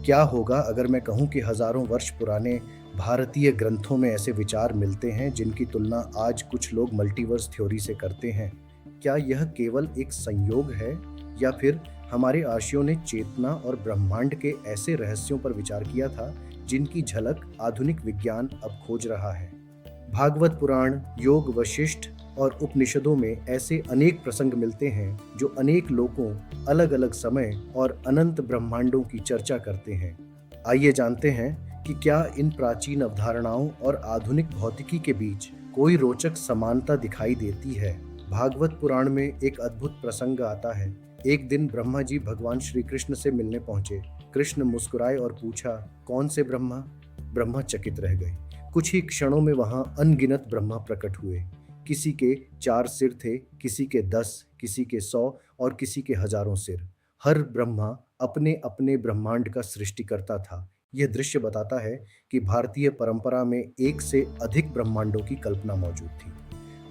क्या होगा अगर मैं कहूँ कि हजारों वर्ष पुराने भारतीय ग्रंथों में ऐसे विचार मिलते हैं जिनकी तुलना आज कुछ लोग मल्टीवर्स थ्योरी से करते हैं? क्या यह केवल एक संयोग है या फिर हमारे आर्षियों ने चेतना और ब्रह्मांड के ऐसे रहस्यों पर विचार किया था जिनकी झलक आधुनिक विज्ञान अब खोज रहा है? भागवत पुराण, योग वशिष्ठ और उपनिषदों में ऐसे अनेक प्रसंग मिलते हैं जो अनेक लोगों, अलग अलग समय और अनंत ब्रह्मांडों की चर्चा करते हैं। आइए जानते हैं कि क्या इन प्राचीन अवधारणाओं और आधुनिक भौतिकी के बीच कोई रोचक समानता दिखाई देती है। भागवत पुराण में एक अद्भुत प्रसंग आता है। एक दिन ब्रह्मा जी भगवान श्री कृष्ण से मिलने पहुंचे। कृष्ण मुस्कुराए और पूछा, कौन से ब्रह्मा? ब्रह्मा चकित रह गए। कुछ ही क्षणों में वहां अनगिनत ब्रह्मा प्रकट हुए। किसी के 4 सिर थे, किसी के 10, किसी के 100 और किसी के हजारों सिर। हर ब्रह्मा अपने अपने ब्रह्मांड का सृष्टिकर्ता था। यह दृश्य बताता है कि भारतीय परंपरा में एक से अधिक ब्रह्मांडों की कल्पना मौजूद थी।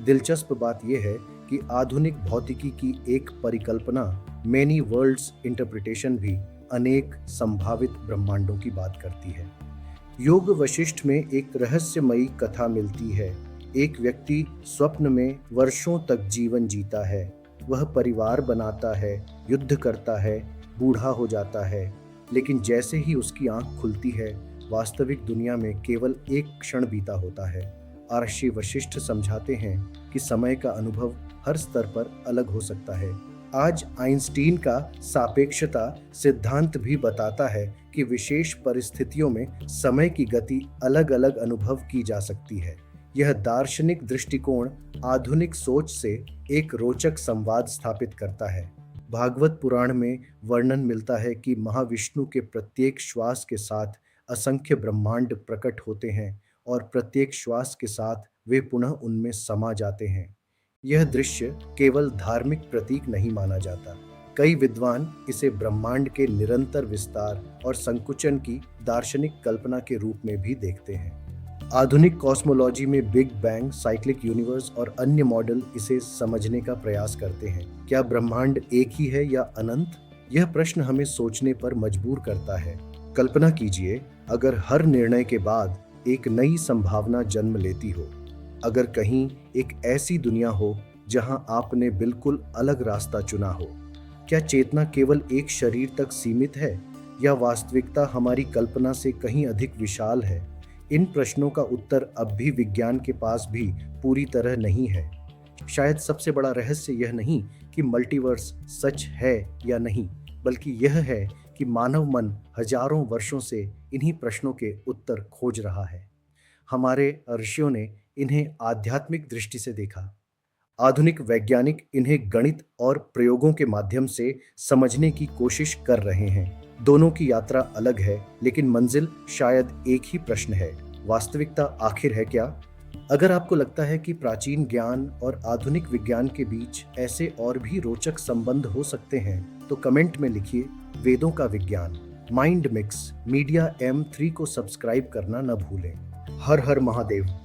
दिलचस्प बात यह है कि आधुनिक भौतिकी की एक परिकल्पना मेनी वर्ल्ड्स इंटरप्रिटेशन भी अनेक संभावित ब्रह्मांडों की बात करती है। योग वशिष्ठ में एक रहस्यमयी कथा मिलती है। एक व्यक्ति स्वप्न में वर्षों तक जीवन जीता है। वह परिवार बनाता है, युद्ध करता है, बूढ़ा हो जाता है, लेकिन जैसे ही उसकी आंख खुलती है, वास्तविक दुनिया में केवल एक क्षण बीता होता है। आर्षि वशिष्ठ समझाते हैं कि समय का अनुभव हर स्तर पर अलग हो सकता है। आज आइंस्टीन का सापेक्षता सिद्धांत भी बताता है कि विशेष परिस्थितियों में समय की गति अलग अलग अनुभव की जा सकती है। यह दार्शनिक दृष्टिकोण आधुनिक सोच से एक रोचक संवाद स्थापित करता है। भागवत पुराण में वर्णन मिलता है कि महाविष्णु के प्रत्येक श्वास के साथ असंख्य ब्रह्मांड प्रकट होते हैं और प्रत्येक श्वास के साथ वे पुनः उनमें समा जाते हैं। यह दृश्य केवल धार्मिक प्रतीक नहीं माना जाता। कई विद्वान इसे ब्रह्मांड के निरंतर विस्तार और संकुचन की दार्शनिक कल्पना के रूप में भी देखते हैं। आधुनिक कॉस्मोलॉजी में बिग बैंग, साइक्लिक यूनिवर्स और अन्य मॉडल इसे समझने का प्रयास करते हैं। क्या ब्रह्मांड एक ही है या अनंत? यह प्रश्न हमें सोचने पर मजबूर करता है। कल्पना कीजिए, अगर हर निर्णय के बाद एक नई संभावना जन्म लेती हो। अगर कहीं एक ऐसी दुनिया हो जहां आपने बिल्कुल अलग रास्ता चुना हो। क्या चेतना केवल एक शरीर तक सीमित है या वास्तविकता हमारी कल्पना से कहीं अधिक विशाल है? इन प्रश्नों का उत्तर अब भी विज्ञान के पास भी पूरी तरह नहीं है। शायद सबसे बड़ा रहस्य यह नहीं कि मल्टीवर्स सच है या नहीं, बल्कि यह है कि मानव मन हजारों वर्षों से इन्हीं प्रश्नों के उत्तर खोज रहा है। हमारे ऋषियों ने इन्हें आध्यात्मिक दृष्टि से देखा। आधुनिक वैज्ञानिक इन्हें गणित और प्रयोगों के माध्यम से समझने की कोशिश कर रहे हैं। दोनों की यात्रा अलग है, लेकिन मंजिल शायद एक ही प्रश्न है, वास्तविकता आखिर है क्या? अगर आपको लगता है कि प्राचीन ज्ञान और आधुनिक विज्ञान के बीच ऐसे और भी रोचक संबंध हो सकते हैं, तो कमेंट में लिखिए वेदों का विज्ञान। माइंड मिक्स मीडिया M3 को सब्सक्राइब करना न भूलें। हर हर महादेव।